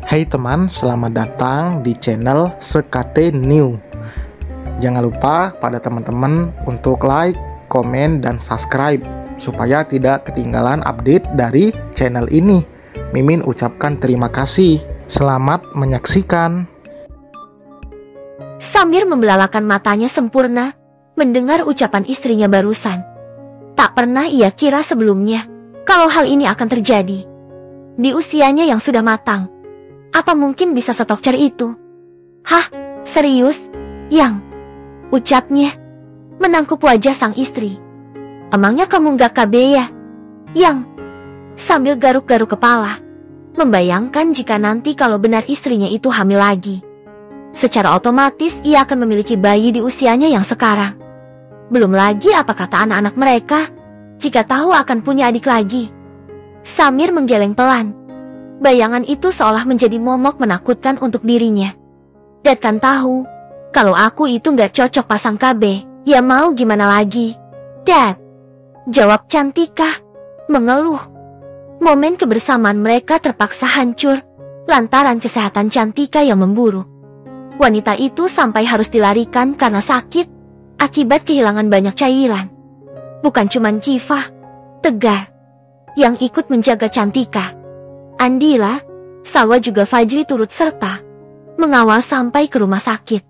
Hai teman, selamat datang di channel SKT New. Jangan lupa pada teman-teman untuk like, komen, dan subscribe supaya tidak ketinggalan update dari channel ini. Mimin ucapkan terima kasih. Selamat menyaksikan. Samir membelalakan matanya sempurna mendengar ucapan istrinya barusan. Tak pernah ia kira sebelumnya kalau hal ini akan terjadi. Di usianya yang sudah matang, apa mungkin bisa setokcer itu? Hah? Serius? Yang? Ucapnya menangkup wajah sang istri. Emangnya kamu gak KB ya? Yang? Sambil garuk-garuk kepala, membayangkan jika nanti kalau benar istrinya itu hamil lagi. Secara otomatis ia akan memiliki bayi di usianya yang sekarang. Belum lagi apa kata anak-anak mereka jika tahu akan punya adik lagi. Samir menggeleng pelan. Bayangan itu seolah menjadi momok menakutkan untuk dirinya. Dad kan tahu, kalau aku itu gak cocok pasang KB, ya mau gimana lagi? Dad, jawab Cantika, mengeluh. Momen kebersamaan mereka terpaksa hancur, lantaran kesehatan Cantika yang memburuk. Wanita itu sampai harus dilarikan karena sakit, akibat kehilangan banyak cairan. Bukan cuman Kifah, Tegar, yang ikut menjaga Cantika. Andila, Salwa juga Fajri turut serta mengawal sampai ke rumah sakit.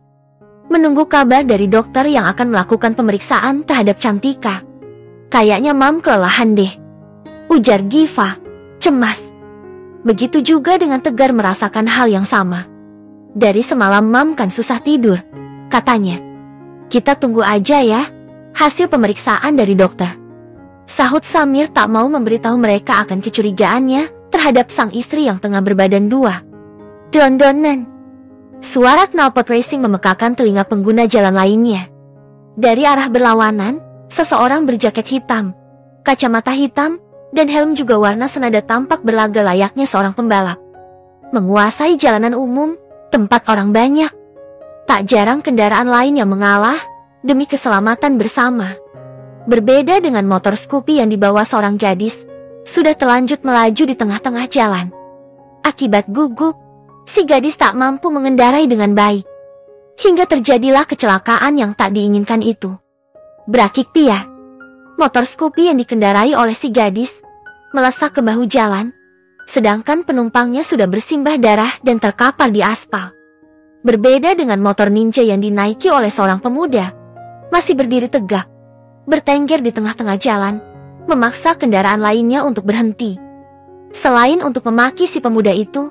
Menunggu kabar dari dokter yang akan melakukan pemeriksaan terhadap Cantika. Kayaknya Mam kelelahan deh, ujar Giva, cemas. Begitu juga dengan Tegar merasakan hal yang sama. Dari semalam Mam kan susah tidur, katanya. Kita tunggu aja ya hasil pemeriksaan dari dokter. Sahut Samir tak mau memberitahu mereka akan kecurigaannya terhadap sang istri yang tengah berbadan dua. Don-donan. Suara knalpot racing memekakan telinga pengguna jalan lainnya. Dari arah berlawanan, seseorang berjaket hitam, kacamata hitam, dan helm juga warna senada tampak berlaga layaknya seorang pembalap. Menguasai jalanan umum, tempat orang banyak. Tak jarang kendaraan lain yang mengalah demi keselamatan bersama. Berbeda dengan motor Scoopy yang dibawa seorang gadis, sudah telanjut melaju di tengah-tengah jalan. Akibat gugup, si gadis tak mampu mengendarai dengan baik. Hingga terjadilah kecelakaan yang tak diinginkan itu. Berakik piar. Motor Scoopy yang dikendarai oleh si gadis melesak ke bahu jalan, sedangkan penumpangnya sudah bersimbah darah dan terkapar di aspal. Berbeda dengan motor Ninja yang dinaiki oleh seorang pemuda, masih berdiri tegak, bertengger di tengah-tengah jalan, memaksa kendaraan lainnya untuk berhenti. Selain untuk memaki si pemuda itu,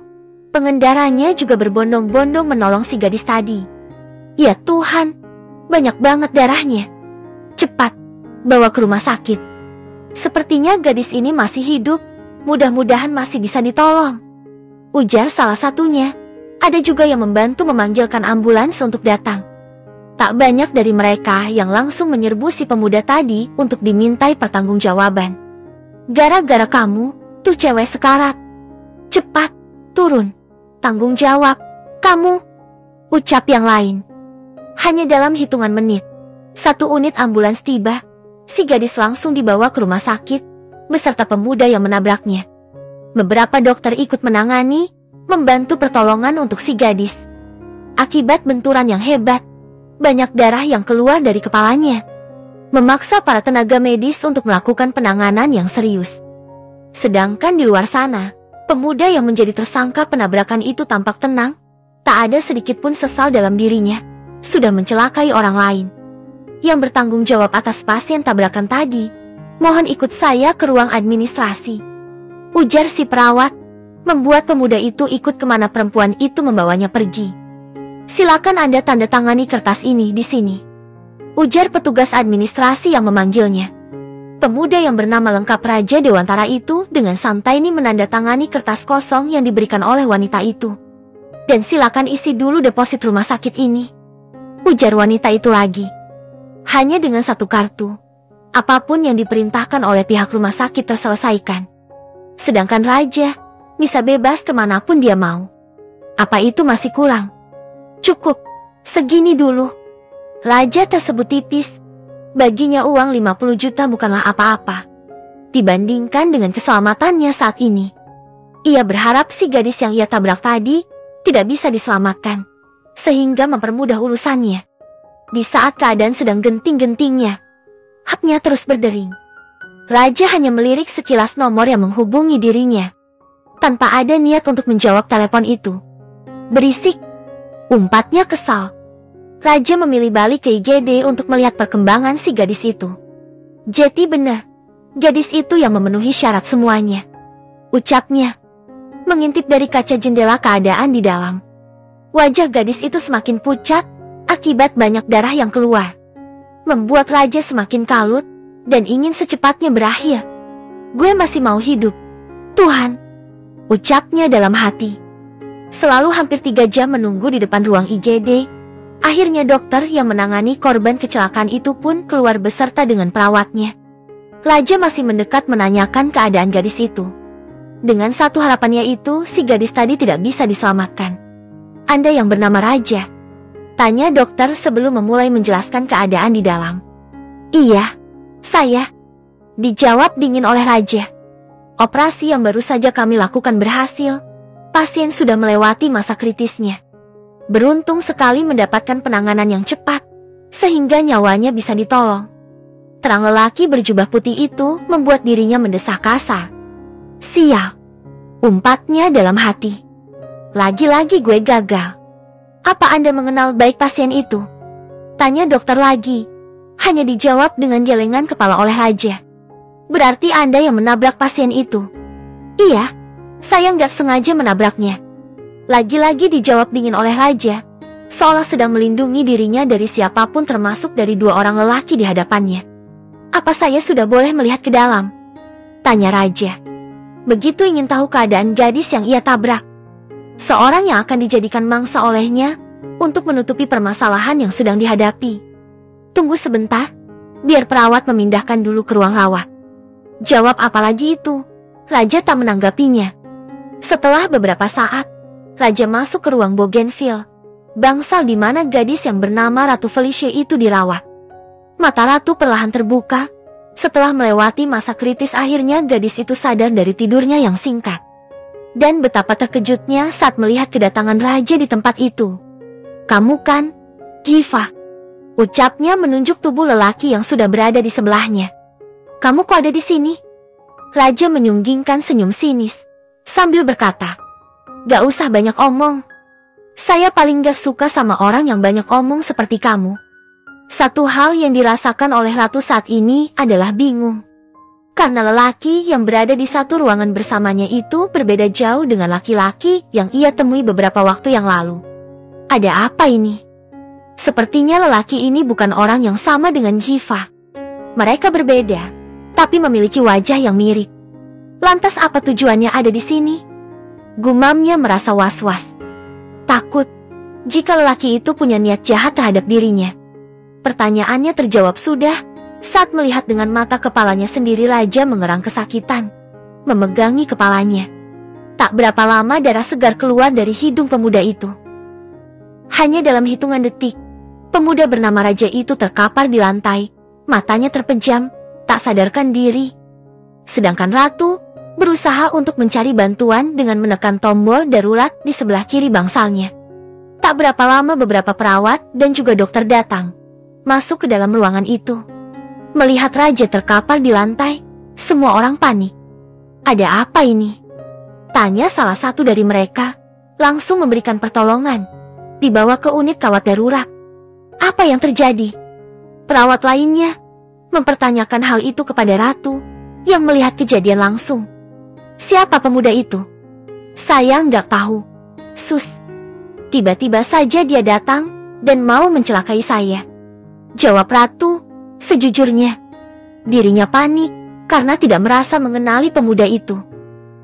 pengendaranya juga berbondong-bondong menolong si gadis tadi. Ya Tuhan, banyak banget darahnya. Cepat, bawa ke rumah sakit. Sepertinya gadis ini masih hidup, mudah-mudahan masih bisa ditolong, ujar salah satunya. Ada juga yang membantu memanggilkan ambulans untuk datang. Tak banyak dari mereka yang langsung menyerbu si pemuda tadi untuk dimintai pertanggungjawaban. Gara-gara kamu, tuh cewek sekarat. Cepat, turun. Tanggung jawab, kamu. Ucap yang lain. Hanya dalam hitungan menit, satu unit ambulans tiba. Si gadis langsung dibawa ke rumah sakit, beserta pemuda yang menabraknya. Beberapa dokter ikut menangani, membantu pertolongan untuk si gadis. Akibat benturan yang hebat, banyak darah yang keluar dari kepalanya, memaksa para tenaga medis untuk melakukan penanganan yang serius. Sedangkan di luar sana, pemuda yang menjadi tersangka penabrakan itu tampak tenang, tak ada sedikit pun sesal dalam dirinya, sudah mencelakai orang lain. Yang bertanggung jawab atas pasien tabrakan tadi, mohon ikut saya ke ruang administrasi, ujar si perawat, membuat pemuda itu ikut kemana perempuan itu membawanya pergi. Silakan Anda tanda tangani kertas ini di sini, ujar petugas administrasi yang memanggilnya. Pemuda yang bernama lengkap Raja Dewantara itu dengan santai menandatangani kertas kosong yang diberikan oleh wanita itu. Dan silakan isi dulu deposit rumah sakit ini, ujar wanita itu lagi. Hanya dengan satu kartu, apapun yang diperintahkan oleh pihak rumah sakit terselesaikan. Sedangkan Raja bisa bebas kemanapun dia mau. Apa itu masih kurang? Cukup, segini dulu. Raja tersebut tipis. Baginya uang 50 juta bukanlah apa-apa dibandingkan dengan keselamatannya saat ini. Ia berharap si gadis yang ia tabrak tadi tidak bisa diselamatkan, sehingga mempermudah urusannya. Di saat keadaan sedang genting-gentingnya, hapnya terus berdering. Raja hanya melirik sekilas nomor yang menghubungi dirinya, tanpa ada niat untuk menjawab telepon itu. Berisik, umpatnya kesal. Raja memilih balik ke IGD untuk melihat perkembangan si gadis itu. Jadi benar, gadis itu yang memenuhi syarat semuanya, ucapnya, mengintip dari kaca jendela keadaan di dalam. Wajah gadis itu semakin pucat akibat banyak darah yang keluar, membuat Raja semakin kalut dan ingin secepatnya berakhir. Gue masih mau hidup, Tuhan, ucapnya dalam hati. Selalu hampir 3 jam menunggu di depan ruang IGD. Akhirnya dokter yang menangani korban kecelakaan itu pun keluar beserta dengan perawatnya. Raja masih mendekat menanyakan keadaan gadis itu. Dengan satu harapannya itu, si gadis tadi tidak bisa diselamatkan. Anda yang bernama Raja? Tanya dokter sebelum memulai menjelaskan keadaan di dalam. Iya, saya. Dijawab dingin oleh Raja. Operasi yang baru saja kami lakukan berhasil. Pasien sudah melewati masa kritisnya. Beruntung sekali mendapatkan penanganan yang cepat, sehingga nyawanya bisa ditolong. Terang lelaki berjubah putih itu membuat dirinya mendesah kasar. Sial, umpatnya dalam hati. Lagi-lagi gue gagal. Apa Anda mengenal baik pasien itu? Tanya dokter lagi. Hanya dijawab dengan gelengan kepala oleh Raja. Berarti Anda yang menabrak pasien itu? Iya, saya nggak sengaja menabraknya. Lagi-lagi dijawab dingin oleh Raja, seolah sedang melindungi dirinya dari siapapun termasuk dari 2 orang lelaki di hadapannya. Apa saya sudah boleh melihat ke dalam? Tanya Raja. Begitu ingin tahu keadaan gadis yang ia tabrak. Seorang yang akan dijadikan mangsa olehnya untuk menutupi permasalahan yang sedang dihadapi. Tunggu sebentar, biar perawat memindahkan dulu ke ruang rawat. Jawab apalagi itu, Raja tak menanggapinya. Setelah beberapa saat, Raja masuk ke ruang Bougainville, bangsal di mana gadis yang bernama Ratu Felicia itu dirawat. Mata Ratu perlahan terbuka. Setelah melewati masa kritis, akhirnya gadis itu sadar dari tidurnya yang singkat. Dan betapa terkejutnya saat melihat kedatangan Raja di tempat itu. Kamu kan, Giva? Ucapnya menunjuk tubuh lelaki yang sudah berada di sebelahnya. Kamu kok ada di sini? Raja menyunggingkan senyum sinis, sambil berkata, gak usah banyak omong. Saya paling gak suka sama orang yang banyak omong seperti kamu. Satu hal yang dirasakan oleh Ratu saat ini adalah bingung. Karena lelaki yang berada di satu ruangan bersamanya itu berbeda jauh dengan laki-laki yang ia temui beberapa waktu yang lalu. Ada apa ini? Sepertinya lelaki ini bukan orang yang sama dengan Giva. Mereka berbeda, tapi memiliki wajah yang mirip. Lantas apa tujuannya ada di sini? Gumamnya merasa was-was. Takut jika lelaki itu punya niat jahat terhadap dirinya. Pertanyaannya terjawab sudah saat melihat dengan mata kepalanya sendiri. Raja mengerang kesakitan, memegangi kepalanya. Tak berapa lama darah segar keluar dari hidung pemuda itu. Hanya dalam hitungan detik, pemuda bernama Raja itu terkapar di lantai, matanya terpejam, tak sadarkan diri. Sedangkan Ratu berusaha untuk mencari bantuan dengan menekan tombol darurat di sebelah kiri bangsalnya. Tak berapa lama beberapa perawat dan juga dokter datang, masuk ke dalam ruangan itu. Melihat Raja terkapar di lantai, semua orang panik. Ada apa ini? Tanya salah satu dari mereka, langsung memberikan pertolongan. Dibawa ke unit kawat darurat. Apa yang terjadi? Perawat lainnya mempertanyakan hal itu kepada Ratu yang melihat kejadian langsung. Siapa pemuda itu? Saya nggak tahu, Sus. Tiba-tiba saja dia datang dan mau mencelakai saya. Jawab Ratu. Sejujurnya, dirinya panik karena tidak merasa mengenali pemuda itu.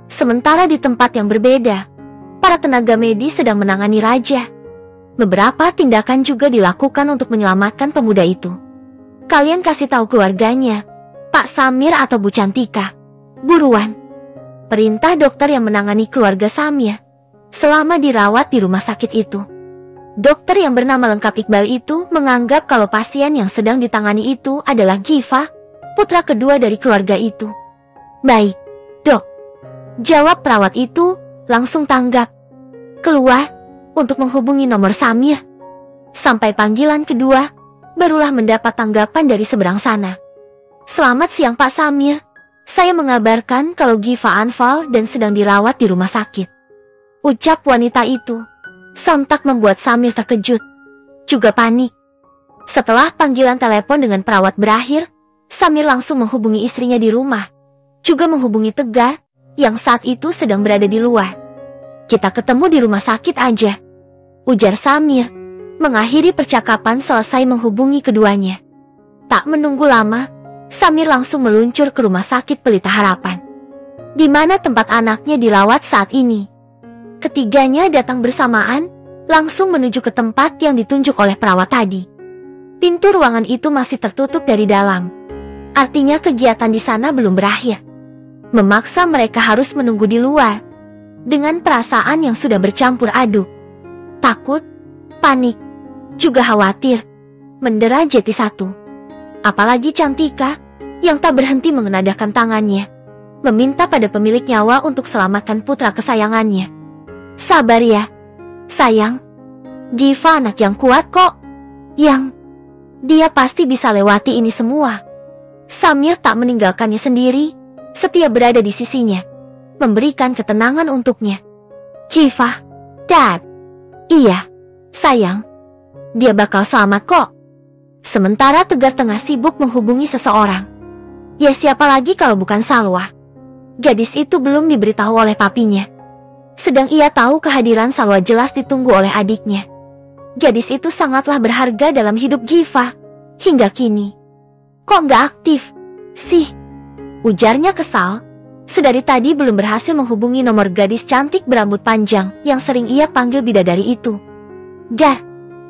Sementara di tempat yang berbeda, para tenaga medis sedang menangani Raja. Beberapa tindakan juga dilakukan untuk menyelamatkan pemuda itu. Kalian kasih tahu keluarganya, Pak Samir atau Bu Cantika. Buruan. Perintah dokter yang menangani keluarga Samir selama dirawat di rumah sakit itu. Dokter yang bernama lengkap Iqbal itu menganggap kalau pasien yang sedang ditangani itu adalah Giva, putra kedua dari keluarga itu. Baik, Dok. Jawab perawat itu langsung tanggap. Keluar untuk menghubungi nomor Samir. Sampai panggilan kedua, barulah mendapat tanggapan dari seberang sana. Selamat siang Pak Samir. Saya mengabarkan kalau Giva anfal dan sedang dirawat di rumah sakit. Ucap wanita itu sontak membuat Samir terkejut, juga panik. Setelah panggilan telepon dengan perawat berakhir, Samir langsung menghubungi istrinya di rumah, juga menghubungi Tegar yang saat itu sedang berada di luar. Kita ketemu di rumah sakit aja, ujar Samir, mengakhiri percakapan selesai menghubungi keduanya. Tak menunggu lama, Samir langsung meluncur ke rumah sakit Pelita Harapan, di mana tempat anaknya dirawat saat ini. Ketiganya datang bersamaan, langsung menuju ke tempat yang ditunjuk oleh perawat tadi. Pintu ruangan itu masih tertutup dari dalam. Artinya kegiatan di sana belum berakhir. Memaksa mereka harus menunggu di luar, dengan perasaan yang sudah bercampur aduk. Takut, panik, juga khawatir, mendera Jeti satu. Apalagi Cantika, yang tak berhenti mengenadahkan tangannya, meminta pada pemilik nyawa untuk selamatkan putra kesayangannya. Sabar ya, sayang. Giva anak yang kuat kok. Dia pasti bisa lewati ini semua. Samir tak meninggalkannya sendiri, setia berada di sisinya, memberikan ketenangan untuknya. Giva, Dad. Iya, sayang. Dia bakal selamat kok. Sementara Tegar tengah sibuk menghubungi seseorang. Ya siapa lagi kalau bukan Salwa. Gadis itu belum diberitahu oleh papinya. Sedang ia tahu kehadiran Salwa jelas ditunggu oleh adiknya. Gadis itu sangatlah berharga dalam hidup Giva. Hingga kini, kok nggak aktif sih? Ujarnya kesal. Sedari tadi belum berhasil menghubungi nomor gadis cantik berambut panjang yang sering ia panggil bidadari itu. Gar,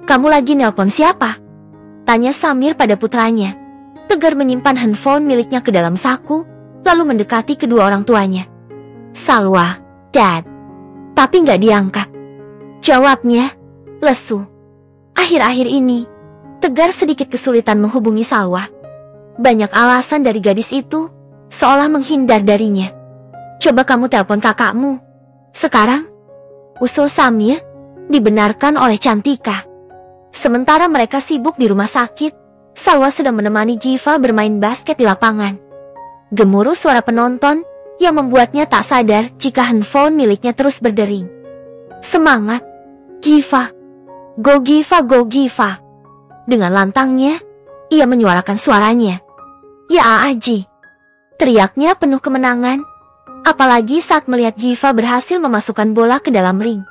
kamu lagi nelpon siapa? Tanya Samir pada putranya. Tegar menyimpan handphone miliknya ke dalam saku, lalu mendekati kedua orang tuanya. Salwa, Dad. Tapi nggak diangkat. Jawabnya lesu. Akhir-akhir ini, Tegar sedikit kesulitan menghubungi Salwa. Banyak alasan dari gadis itu, seolah menghindar darinya. Coba kamu telepon kakakmu. Sekarang, usul Samir, dibenarkan oleh Cantika. Sementara mereka sibuk di rumah sakit, Salwa sedang menemani Giva bermain basket di lapangan. Gemuruh suara penonton yang membuatnya tak sadar jika handphone miliknya terus berdering. Semangat, Giva. Go Giva, go Giva. Dengan lantangnya, ia menyuarakan suaranya. Ya Aji. Teriaknya penuh kemenangan, apalagi saat melihat Giva berhasil memasukkan bola ke dalam ring.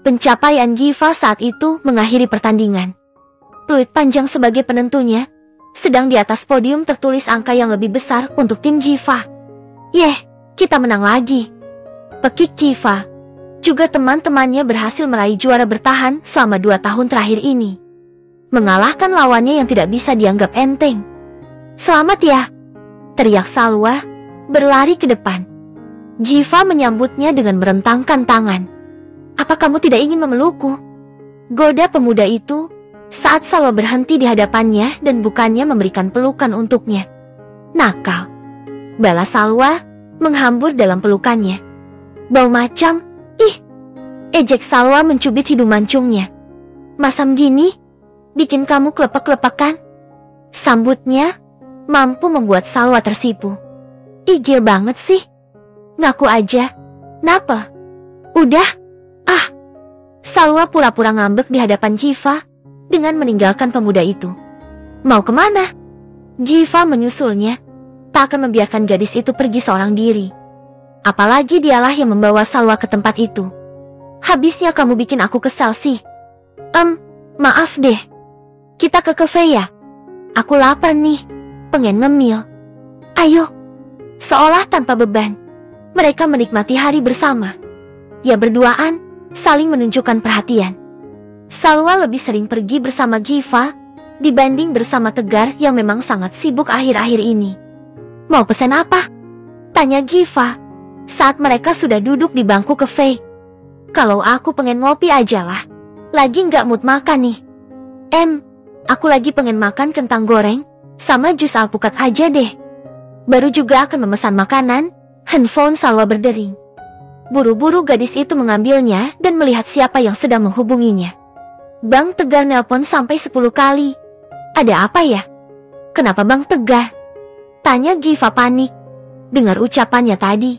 Pencapaian Giva saat itu mengakhiri pertandingan. Peluit panjang sebagai penentunya, sedang di atas podium tertulis angka yang lebih besar untuk tim Giva. Yeh, kita menang lagi. Pekik Giva. Juga teman-temannya berhasil meraih juara bertahan selama 2 tahun terakhir ini. Mengalahkan lawannya yang tidak bisa dianggap enteng. Selamat ya, teriak Salwa, berlari ke depan. Giva menyambutnya dengan merentangkan tangan. Apa kamu tidak ingin memelukku? Goda pemuda itu saat Salwa berhenti di hadapannya dan bukannya memberikan pelukan untuknya. Nakal, balas Salwa menghambur dalam pelukannya. Bau macam, ih, ejek Salwa mencubit hidung mancungnya. Masam gini, bikin kamu kelepek-kelepek kan? Sambutnya mampu membuat Salwa tersipu. Igir banget sih. Ngaku aja. Napa? Udah? Ah. Salwa pura-pura ngambek di hadapan Giva dengan meninggalkan pemuda itu. Mau kemana? Giva menyusulnya. Tak akan membiarkan gadis itu pergi seorang diri. Apalagi dialah yang membawa Salwa ke tempat itu. Habisnya kamu bikin aku kesal sih. Maaf deh. Kita ke cafe ya? Aku lapar nih, pengen ngemil. Ayo. Seolah tanpa beban, mereka menikmati hari bersama. Ya berduaan, saling menunjukkan perhatian. Salwa lebih sering pergi bersama Giva dibanding bersama Tegar yang memang sangat sibuk akhir-akhir ini. Mau pesan apa? Tanya Giva saat mereka sudah duduk di bangku cafe. Kalau aku pengen ngopi aja lah. Lagi nggak mood makan nih. Aku lagi pengen makan kentang goreng sama jus alpukat aja deh. Baru juga akan memesan makanan, Handphone Salwa berdering. Buru-buru gadis itu mengambilnya dan melihat siapa yang sedang menghubunginya. Bang Tegar nelpon sampai 10 kali. Ada apa ya? Kenapa Bang Tegar? Tanya Giva panik. Dengar ucapannya tadi.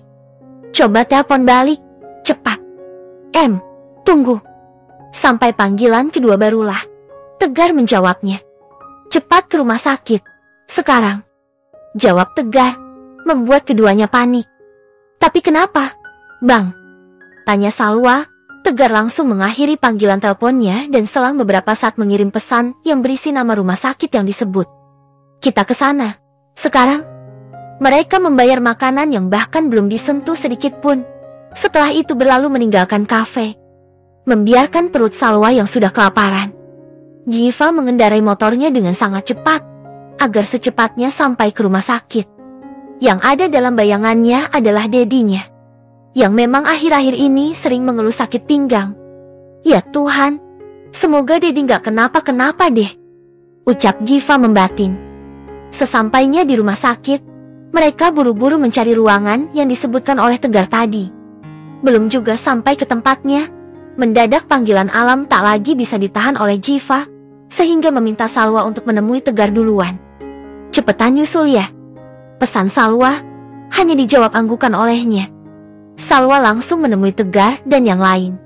Coba telepon balik. Cepat. Tunggu. Sampai panggilan kedua barulah Tegar menjawabnya. Cepat ke rumah sakit. Sekarang. Jawab Tegar. Membuat keduanya panik. Tapi kenapa? Bang. Tanya Salwa. Tegar langsung mengakhiri panggilan teleponnya dan selang beberapa saat mengirim pesan yang berisi nama rumah sakit yang disebut. Kita ke sana. Sekarang. Mereka membayar makanan yang bahkan belum disentuh sedikit pun. Setelah itu berlalu meninggalkan kafe. Membiarkan perut Salwa yang sudah kelaparan. Giva mengendarai motornya dengan sangat cepat. Agar secepatnya sampai ke rumah sakit. Yang ada dalam bayangannya adalah dedinya. Yang memang akhir-akhir ini sering mengeluh sakit pinggang. Ya Tuhan, semoga Dedi gak kenapa-kenapa deh. Ucap Giva membatin. Sesampainya di rumah sakit, mereka buru-buru mencari ruangan yang disebutkan oleh Tegar tadi. Belum juga sampai ke tempatnya, mendadak panggilan alam tak lagi bisa ditahan oleh Giva, sehingga meminta Salwa untuk menemui Tegar duluan. Cepetan nyusul ya. Pesan Salwa, hanya dijawab anggukan olehnya. Salwa langsung menemui Tegar dan yang lain.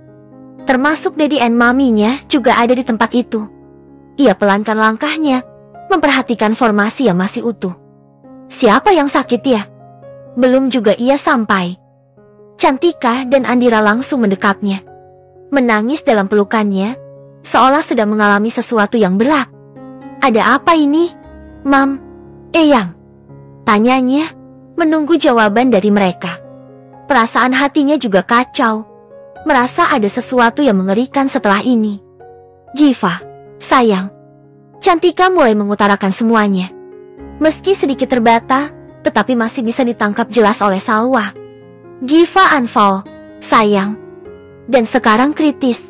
Termasuk Dedi and maminya juga ada di tempat itu. Ia pelankan langkahnya, memperhatikan formasi yang masih utuh. Siapa yang sakit ya? Belum juga ia sampai. Cantika dan Andira langsung mendekapnya. Menangis dalam pelukannya, seolah sedang mengalami sesuatu yang berat. Ada apa ini? Mam, Eyang? Tanyanya, menunggu jawaban dari mereka. Perasaan hatinya juga kacau. Merasa ada sesuatu yang mengerikan setelah ini. Giva, sayang. Cantika mulai mengutarakan semuanya. Meski sedikit terbata, tetapi masih bisa ditangkap jelas oleh Salwa. Giva Anfal, sayang. Dan sekarang kritis.